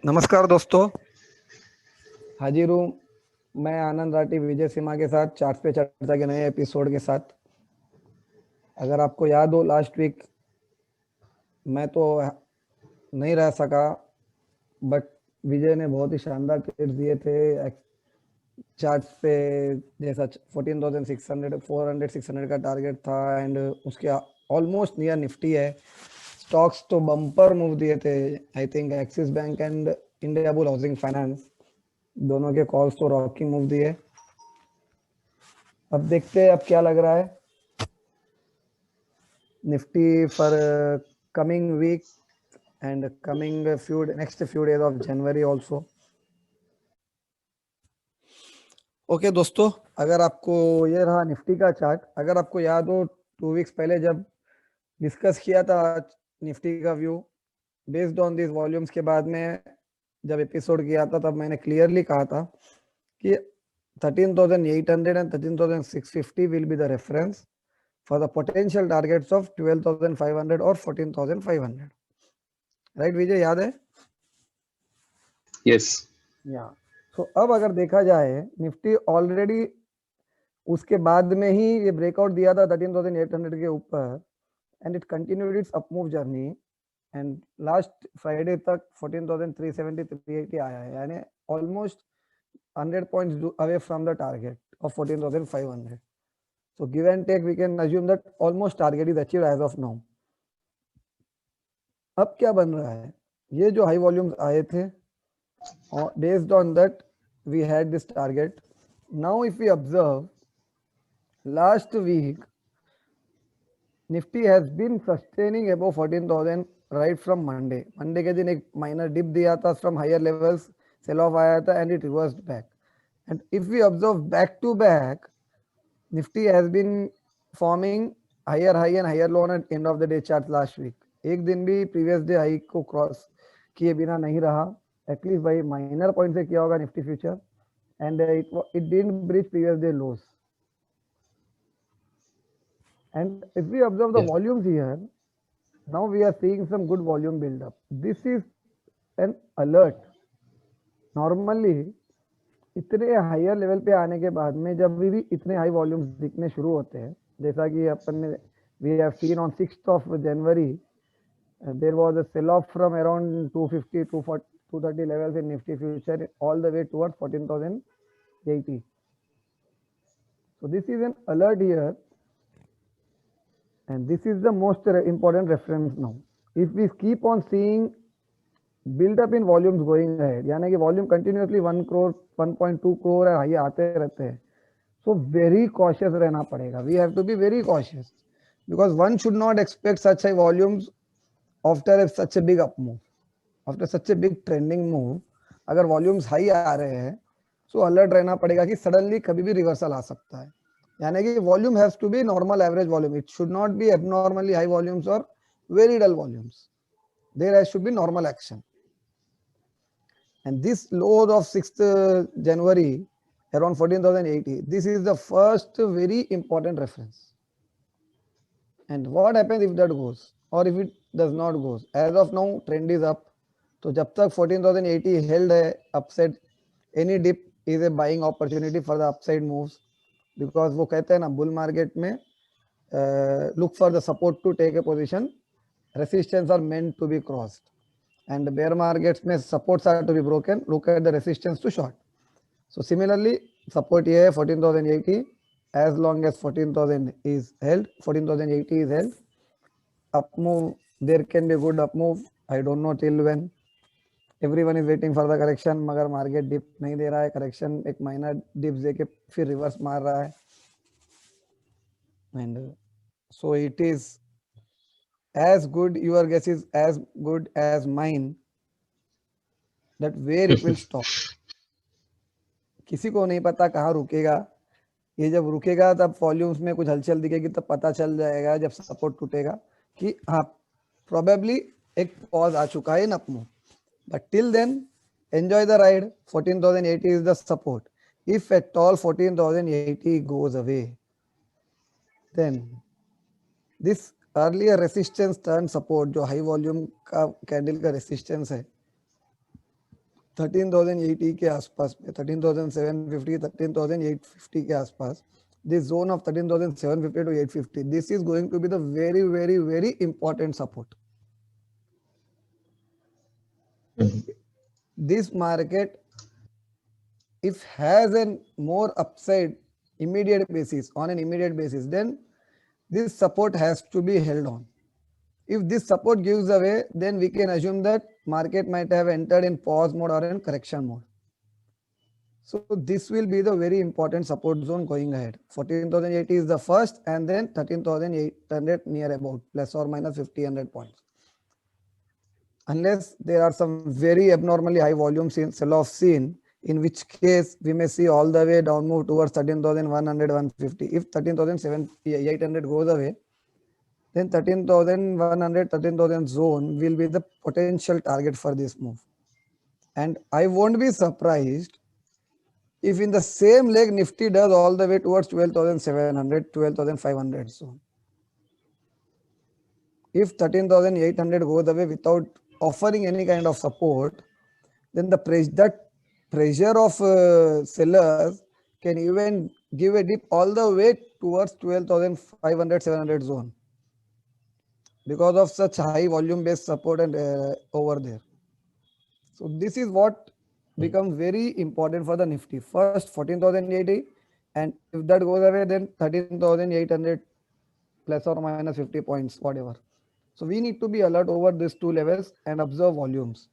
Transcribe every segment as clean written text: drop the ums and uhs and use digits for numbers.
नमस्कार दोस्तों। हाजिर हूँ मैं आनंद राठी विजय सिम्हा के साथ चार्ट पे चर्चा के नए एपिसोड के साथ। अगर आपको याद हो लास्ट वीक मैं तो नहीं रह सका, बट विजय ने बहुत ही शानदार टिप्स दिए थे चार्ट पे। जैसा 14,600 400 600 का टारगेट था एंड उसके ऑलमोस्ट नियर निफ्टी है। स्टॉक्स तो बम्पर मूव दिए थे। I think axis bank and India bull housing finance दोनों के कॉल्स तो रॉकिंग मूव दिए। अब देखते हैं अब क्या लग रहा है Nifty for coming week and coming next few days of January also. Okay दोस्तों, अगर आपको ये रहा निफ्टी का चार्ट, अगर आपको याद हो 2 वीक्स पहले जब डिस्कस किया था निफ्टी का view based on this volumes के बाद में जब एपिसोड किया था तब मैंने क्लियरली कहा था कि 13,800 and 13,650 will be the reference for the potential targets of 12,500 or 14,500. Right विजय, याद है? यस या सो अब अगर देखा जाए निफ्टी ऑलरेडी उसके बाद में ही ये ब्रेकआउट दिया था 13,800 के ऊपर and it continued it's up move journey and last Friday तक 14,370 380 आया है, यानी almost 100 points away from the target of 14,500. So give and take we can assume that almost target is achieved as of now. अब क्या बन रहा है, ये जो हाई वॉल्यूम्स आए थे based on that we had this target. Now if we observe last week Nifty has been sustaining above 14,000 right from Monday. Monday के दिन एक minor dip दिया था from higher levels, sell off आया था and it reversed back. And if we observe back to back, Nifty has been forming higher high and higher low at end of the day charts last week. एक दिन भी previous day high को cross किए बिना नहीं रहा, at least by minor point से किया होगा Nifty future, and it didn't breach previous day lows. And if we observe the volumes here, now we are seeing some good volume build up. This is an alert. Normally इतने higher level पे आने के बाद में जब भी इतने high volumes दिखने शुरू होते हैं, जैसा कि अपन ने we have seen on 6th of January there was a sell off from around 250 230 levels in Nifty future all the way towards 14,080. So this is an alert here and this is the most important reference now. If we keep on seeing build up in volumes going ahead, यानी कि volume continuously 1 crore 1.2 crore high आते रहते हैं, so very cautious रहना पड़ेगा. We have to be very cautious because one should not expect such high volumes after such a big up move, after such a big trending move. अगर volumes high आ रहे हैं तो alert रहना पड़ेगा कि suddenly कभी भी रिवर्सल आ सकता है. यानी कि volume has to be normal average volume, it should not be abnormally high volumes और very dull volumes. There has to be normal action. And this low of 6th January around 14,080, this is the first very important reference. And what happens if that goes or if it does not goes? As of now trend is up, तो जब तक 14,080 held है upside, any dip is a buying opportunity for the upside moves, because वो कहते हैं ना bull market में look for the support to take a position, resistance are meant to be crossed, and bear markets में supports are to be broken, look at the resistance to short. So similarly support here 14,080, as long as 14,000 is held, 14,080 is held, up move there can be good up move. I don't know till when. Everyone is waiting for the correction, मगर market dip नहीं दे रहा है, correction एक minor dips देके फिर reverse मार रहा है, and so it is as good, your guess is as good as mine that where it will stop. किसी को नहीं पता कहाँ रुकेगा. ये जब रुकेगा तब वॉल्यूम्स में कुछ हलचल दिखेगी तब पता चल जाएगा, जब सपोर्ट टूटेगा कि हाँ प्रोबेबली एक पॉज आ चुका है in up move. But till then enjoy the ride. 14,080 is the support. If at all 14,080 goes away, then this earlier resistance turn support, जो हाई वॉल्यूम का कैंडल का रेसिस्टेंस है, 13,080 के आसपास में, 13,750, 13,850 के आसपास, this zone of 13,750 to 850, this is going to be the very, very, very important support. This market, if has a more upside immediate basis, on an immediate basis, then this support has to be held on. If this support gives away, then we can assume that market might have entered in pause mode or in correction mode. So this will be the very important support zone going ahead. 14,080 is the first, and then 13,800 near about, plus or minus 1,500 points. Unless there are some very abnormally high volumes in sell-off scene, in which case we may see all the way down move towards 13,100, 150. If 13,800 goes away, then 13,100, 13,000 zone will be the potential target for this move. And I won't be surprised if in the same leg Nifty does all the way towards 12,700, 12,500 zone. If 13,800 goes away without offering any kind of support, then that pressure of sellers can even give a dip all the way towards 12,500, 700 zone, because of such high volume based support and over there. So this is what becomes very important for the Nifty. First 14,080, and if that goes away, then 13,800 plus or minus 50 points, whatever. So we need to be alert over these two levels and observe volumes.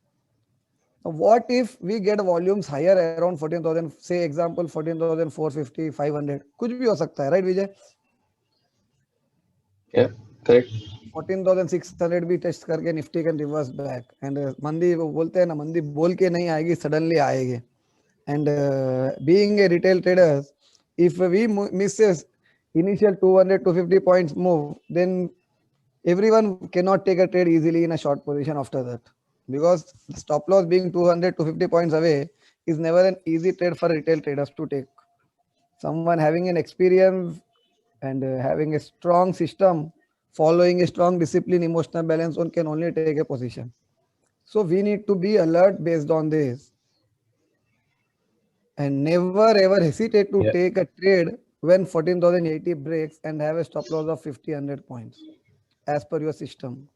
Now what if we get volumes higher around 14,000, say example 14,450, 500, कुछ भी हो सकता है, right Vijay? Yeah, correct. 14,600 भी test करके Nifty can reverse back, and मंदी वो बोलते हैं ना, मंदी बोल के नहीं आएगी, सडनली आएगी. And being a retail traders, if we miss initial 200 to 50 points move, then everyone cannot take a trade easily in a short position after that, because the stop loss being 200 to 50 points away is never an easy trade for retail traders to take. Someone having an experience and having a strong system, following a strong discipline, emotional balance, one can only take a position. So we need to be alert based on this, and never ever hesitate to take a trade when 14,080 breaks and have a stop loss of 50, 100 points as per your system.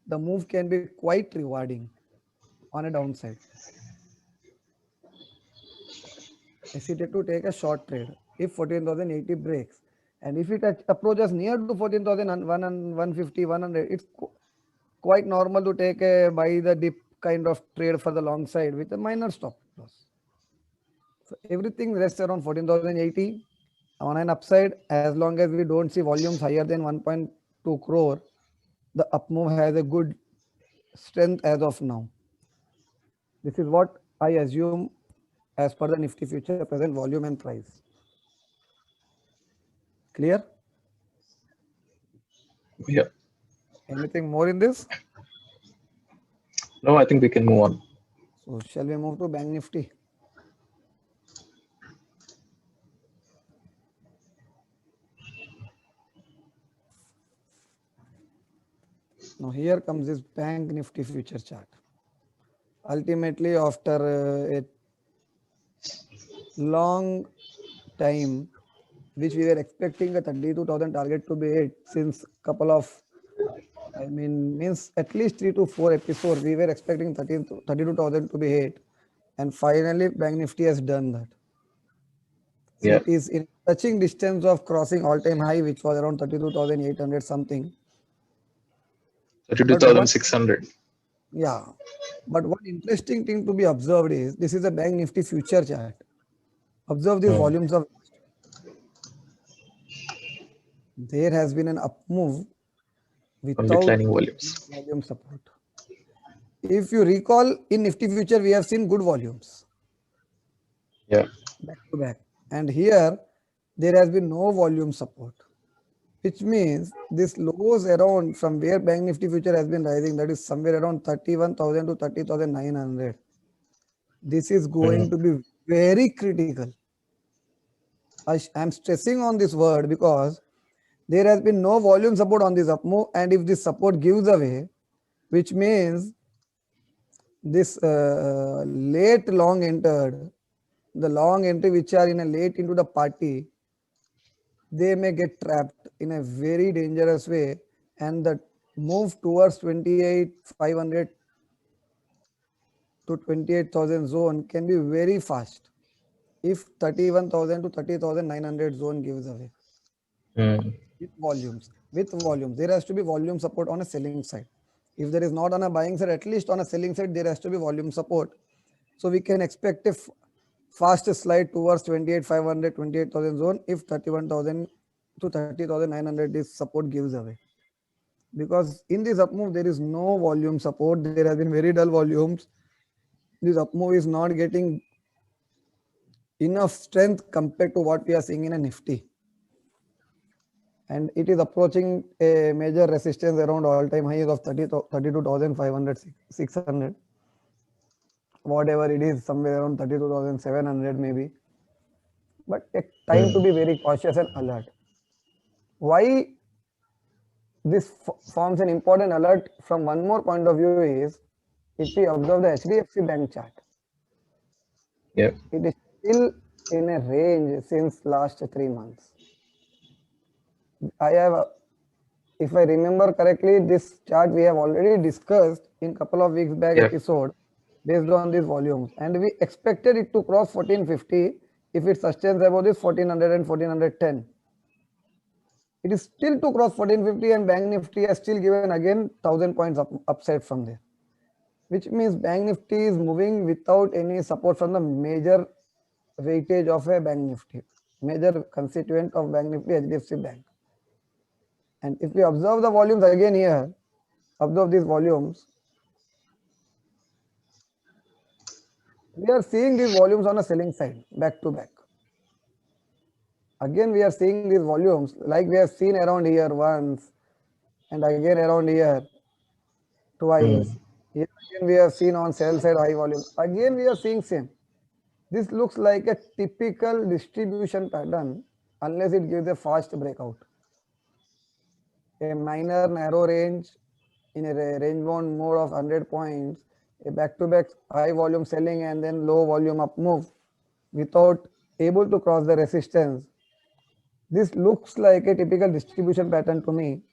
The move can be quite rewarding on a downside. Hesitate to take a short trade if 14,080 breaks, and if it approaches near to 14,150, 100, it's quite normal to take a buy the dip kind of trade for the long side with a minor stop loss. So everything rests around 14,080 on an upside. As long as we don't see volumes higher than 1.2 crore, the up move has a good strength as of now. This is what I assume as per the Nifty future present volume and price. Clear? Yeah. Anything more in this? No, I think we can move on. So shall we move to Bank Nifty? Now here comes this Bank Nifty future chart. Ultimately, after a long time, which we were expecting a 32,000 target to be hit since couple of, means at least 3 to 4 episodes, we were expecting 32,000 to be hit, and finally Bank Nifty has done that. So it is in touching distance of crossing all-time high, which was around 32,800 something. 32,600. Yeah, but one interesting thing to be observed is this is a Bank Nifty future chart. Observe these volumes of. There has been an up move without declining volumes. Volume support. If you recall, in Nifty future we have seen good volumes. Yeah. Back to back, and here there has been no volume support, which means this lows around from where Bank Nifty future has been rising, that is somewhere around 31,000 to 30,900. This is going to be very critical. I am stressing on this word because there has been no volume support on this up move, and if this support gives away, which means this late long entered, the long entry which are in a late into the party, they may get trapped in a very dangerous way, and the move towards 28,500 to 28,000 zone can be very fast if 31,000 to 30,900 zone gives away Mm. with volumes. With volumes, there has to be volume support on a selling side. If there is not on a buying side, at least on a selling side, there has to be volume support. So we can expect a fast slide towards 28,500, 28,000 zone if 31,000 to 30,900 this support gives away. Because in this up move, there is no volume support. There has been very dull volumes. This up move is not getting enough strength compared to what we are seeing in a Nifty. And it is approaching a major resistance around all-time highs of 32,500, 600. Whatever it is, somewhere around 32,700 maybe. But a time to be very cautious and alert. Why this forms an important alert from one more point of view is, if we observe the HDFC Bank chart, Yeah. it is still in a range since last 3 months. I have, if I remember correctly, this chart we have already discussed in couple of weeks back Yeah. episode based on these volumes, and we expected it to cross 1450 if it sustains above this 1400 and 1410. It is still to cross 1450, and Bank Nifty has still given again 1000 points upside from there, which means Bank Nifty is moving without any support from the major weightage of a Bank Nifty, major constituent of Bank Nifty, HDFC Bank. And if we observe the volumes again here, observe these volumes, we are seeing these volumes on a selling side, back to back. Again, we are seeing these volumes like we have seen around here once, and again around here twice. Here again we have seen on sell side high volume. Again we are seeing same. This looks like a typical distribution pattern unless it gives a fast breakout. A minor narrow range in a range bound mode of 100 points, a back-to-back high volume selling and then low volume up move without able to cross the resistance. This looks like a typical distribution pattern to me,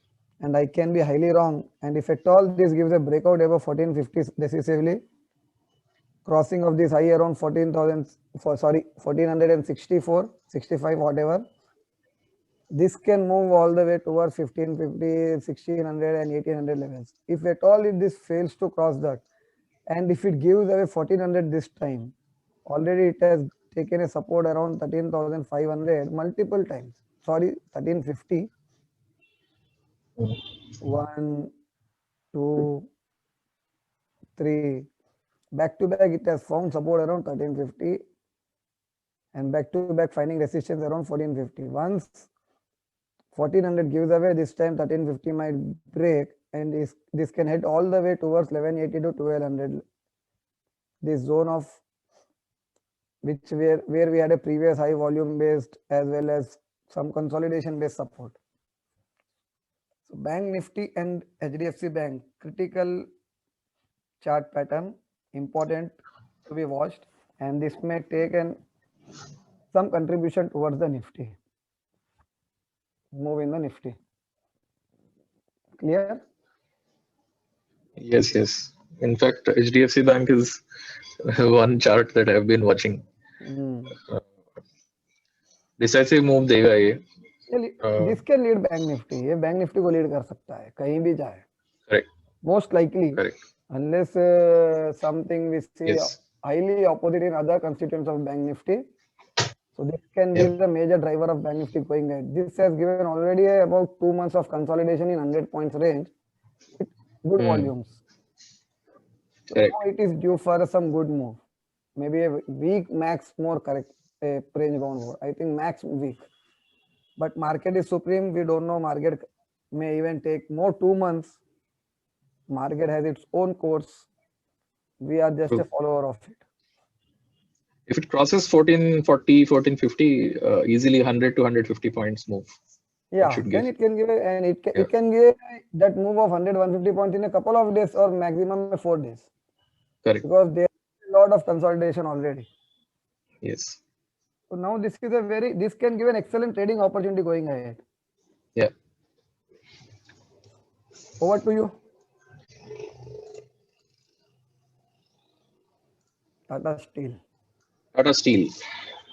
and I can be highly wrong. And if at all this gives a breakout above 1450 decisively, crossing of this high around 1464, 65, whatever, this can move all the way towards 1550, 1600 and 1800 levels. If at all this fails to cross that, and if it gives away 1400 this time, already it has taken a support around 13,500 multiple times. Sorry, 1350. 1, 2, 3. Back to back, it has found support around 1350, and back to back finding resistance around 1450. Once 1400 gives away, this time 1350 might break, and this can head all the way towards 1180 to 1200. This zone of which where we had a previous high volume based as well as some consolidation based support. So Bank Nifty and HDFC Bank, critical chart pattern, important to be watched, and this may take some contribution towards the Nifty. Move in the Nifty. Clear? Yes, yes. In fact, HDFC Bank is one chart that I've been watching. Decisive move देगा ये. This can lead Bank Nifty. ये Bank Nifty को lead कर सकता है कहीं भी जाए. Correct. Most likely. Correct. Unless something we see highly opposite in other constituents of Bank Nifty. So this can be the major driver of Bank Nifty going ahead. This has given already about 2 months of consolidation in 100 points range with good volumes. So now it is due for some good move. Maybe a week max more correct range bound move. I think max week. But market is supreme. We don't know. Market may even take more 2 months. Market has its own course. We are just a follower of it. If it crosses 1440, 1450, easily 100 to 150 points move. Yeah, then it can give it can give that move of 100, 150 points in a couple of days or maximum 4 days. Correct. because there is a lot of consolidation already. Yes. So now this can give an excellent trading opportunity going ahead. Yeah. Over to you. Tata Steel. Tata Steel.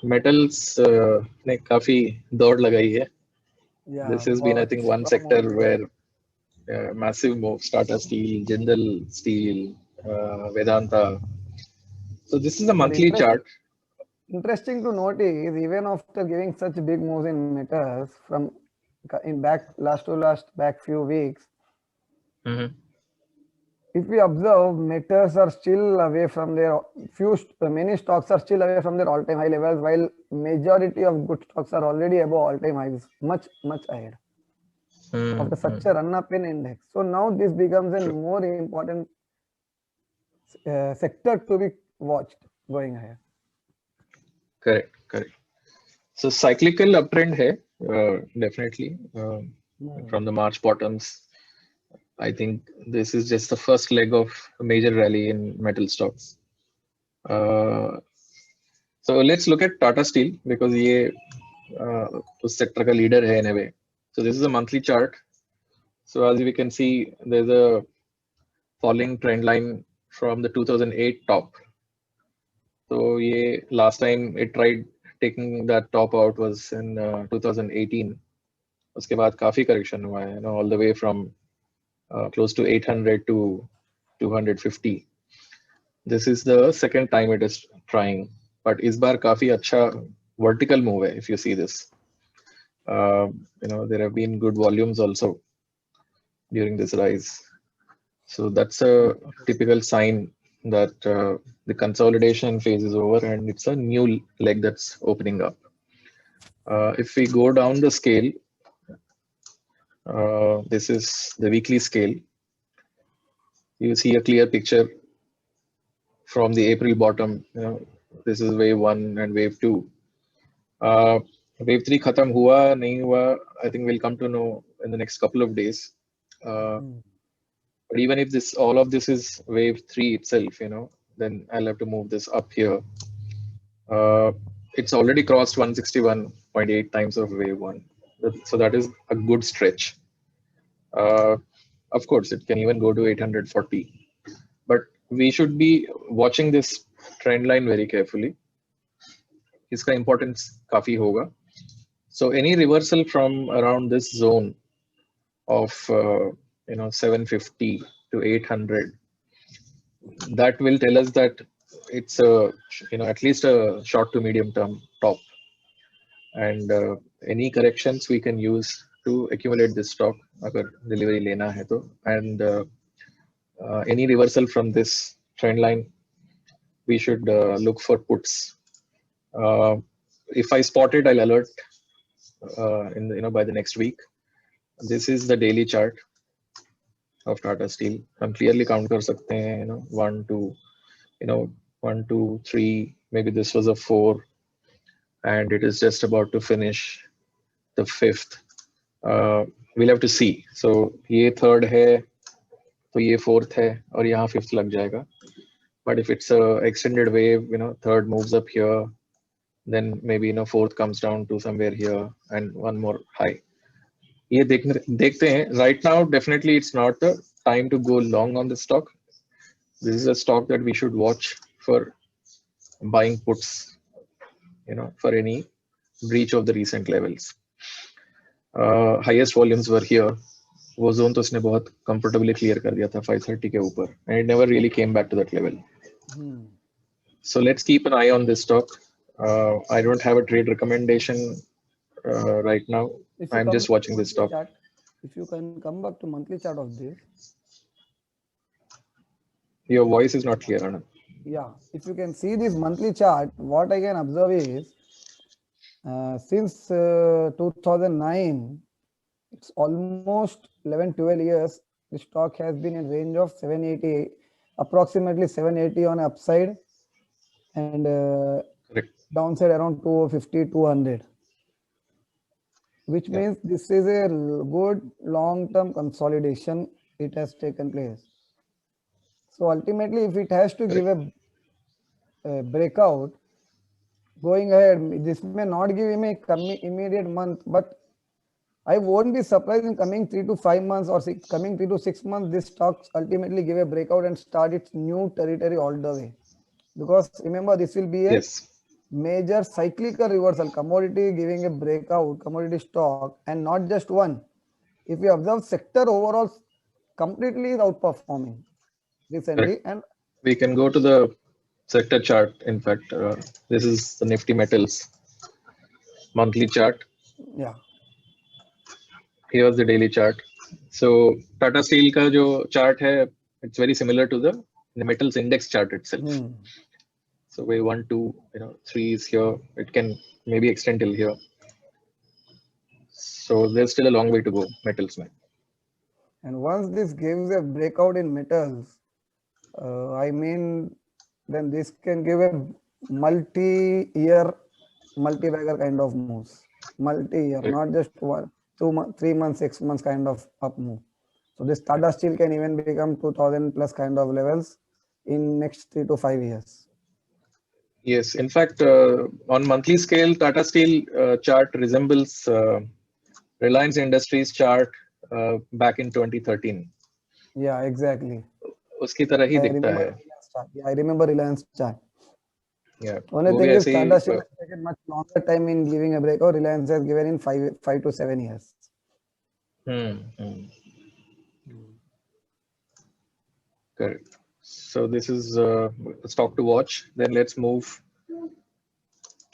Metals ने काफी दौड़ लगाई है. Yeah. This has been, I think, one sector where massive moves. Tata Steel, Jindal Steel, Vedanta. So this is a monthly chart. Interesting to note is even after giving such big moves in metals from back few weeks, Mhm. if we observe, metals are still away from their many stocks are still away from their all-time high levels, while majority of good stocks are already above all-time highs, much ahead after such a run-up in index. So now this becomes a more important sector to be watched going ahead. Correct. So cyclical uptrend hai, definitely from the March bottoms. I think this is just the first leg of a major rally in metal stocks. So let's look at Tata Steel because ये उस sector का leader है in a way. So this is a monthly chart. So as we can see, there's a falling trend line from the 2008 top. So ये last time it tried taking that top out was in 2018. उसके बाद काफी correction हुआ है, all the way from close to 800 to 250. This is the second time it is trying, but इस बार काफी अच्छा vertical move hai, if you see this. There have been good volumes also during this rise. So that's a typical sign that the consolidation phase is over and it's a new leg that's opening up. If we go down the scale, this is the weekly scale. You see a clear picture from the April bottom. This is wave 1 and wave 2. Wave 3 khatam hua, nahi hua, I think we'll come to know in the next couple of days. But even if all of this is wave 3 itself, then I'll have to move this up here. It's already crossed 161.8 times of wave 1. So that is a good stretch. Of course, it can even go to 840. But we should be watching this trend line very carefully. Iska importance काफी होगा. So any reversal from around this zone of 750 to 800, that will tell us that it's at least a short to medium term top, and any corrections we can use to accumulate this stock agar delivery lena hai to, and any reversal from this trend line we should look for puts. If I spot it, I'll alert by the next week. This is the daily chart of Tata Steel. हम clearly count कर सकते हैं, 1, 2, 1, 2, 3. Maybe this was a 4, and it is just about to finish the 5th. We'll have to see. So ये 3rd है, तो ये 4th है, और यहाँ 5th लग जाएगा. But if it's a extended wave, 3rd moves up here, then maybe 4th comes down to somewhere here, and one more high. ये देखते हैं. Right now, definitely it's not the time to go long on the stock. This is a stock that we should watch for buying puts, for any breach of the recent levels. Highest volumes were here. वो zone तो उसने बहुत comfortably clear कर दिया था 530 के ऊपर, and it never really came back to that level. So let's keep an eye on this stock. I don't have a trade recommendation right now. I'm just watching this stock. If you can come back to monthly chart of this. Your voice is not clear, Anand. Yeah, if you can see this monthly chart, what I can observe is since 2009, it's almost 11-12 years, the stock has been in range of 780, approximately 780 on upside, and downside around 250-200, which means this is a good long-term consolidation. It has taken place. So ultimately, if it has to give a breakout, going ahead, this may not give him a immediate month, but I won't be surprised in coming 3 to 5 months or coming 3 to 6 months, this stocks ultimately give a breakout and start its new territory all the way. Because remember, this will be a Yes. major cyclical reversal, commodity giving a breakout, commodity stock, and not just one. If you observe, sector overall completely is outperforming recently, Correct. and We can go to the sector chart. In fact, this is the Nifty Metals monthly chart. yeah. Here's the daily chart. So Tata Steel का जो chart है, it's very similar to the metals index chart itself. Hmm. So wave 1, 2, 3 is here. It can maybe extend till here. So there's still a long way to go, metals mein. And once this gives a breakout in metals, I mean, then this can give a multi-year, multi-bagger kind of moves. Multi-year, Correct. not just 1, 2 months, 3 months, 6 months kind of up move. So this Tata Steel can even become 2000 plus kind of levels in next 3 to 5 years. Yes, in fact, on monthly scale, Tata Steel chart resembles Reliance Industries chart back in 2013. Yeah, exactly. उसकी तरह ही I दिखता remember है. Reliance chart. Yeah, I remember Reliance chart. Yeah, Only वो भी thing is ऐसे ही. Tata Steel has taken much longer time in giving a breakout. Reliance has given in 5 to 7 years. Correct. So this is a stock to watch. Then let's move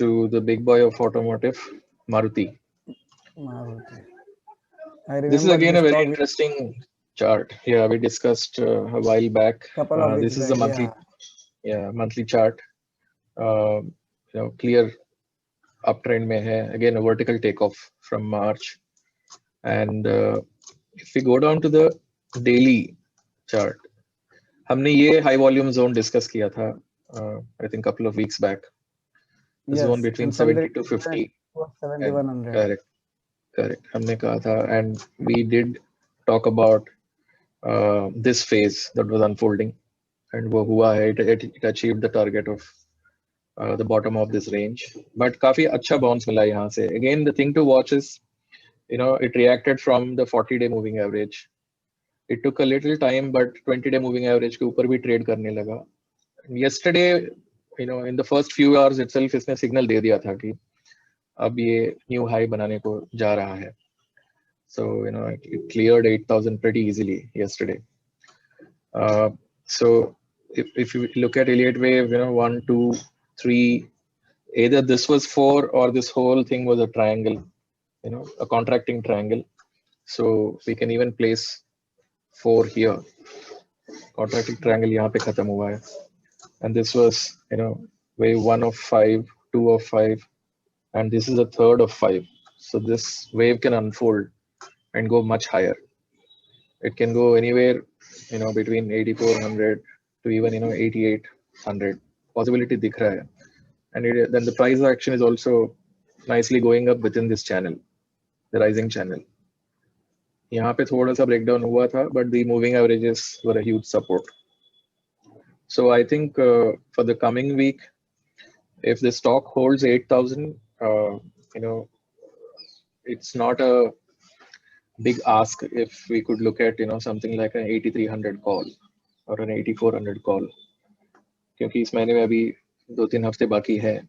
to the big boy of automotive, Maruti. Maruti. I This is remember again this a very stock interesting chart. Yeah, we discussed a while back. couple of weeks This is the back. Yeah. monthly chart. Clear uptrend mein hai. Again, a vertical takeoff from March. And if we go down to the daily chart, हमने ये high volume zone discuss किया था. I think couple of weeks back. The zone Yes. between And from 70 there, to 50. And 7100. correct. हमने कहा था, and we did talk about this phase that was unfolding, and वो हुआ है. It achieved the target of the bottom of this range. But काफी अच्छा bounce मिला यहाँ से. Again, the thing to watch is, it reacted from the 40-day moving average. It took a little time, but 20-day moving average के ऊपर भी trade करने लगा. Yesterday, in the first few hours itself, इसने signal दे दिया था कि अब ये new high बनाने को जा रहा है. So, it cleared 8,000 pretty easily yesterday. So if you look at Elliott wave, 1, 2, 3, either this was 4 or this whole thing was a triangle, a contracting triangle. So we can even place 4 here. Contracting triangle यहाँ पे खत्म हुआ है. And this was, wave 1 of 5, 2 of 5, and this is a third of 5. So this wave can unfold and go much higher. It can go anywhere, between 8,400 to even, 8,800. Possibility dikh raha hai. And then the price action is also nicely going up within this channel, the rising channel. यहाँ पे थोड़ा सा breakdown हुआ था, but the moving averages were a huge support. So I think for the coming week, if the stock holds 8,000, it's not a big ask if we could look at, something like an 8,300 call or an 8,400 call. क्योंकि इस महीने में अभी 2-3 हफ्ते बाकी है.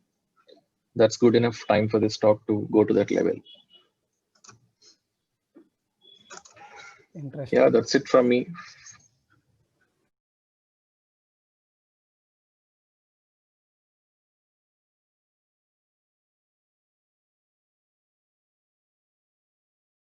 That's good enough time for the stock to go to that level. Interesting. Yeah, that's it from me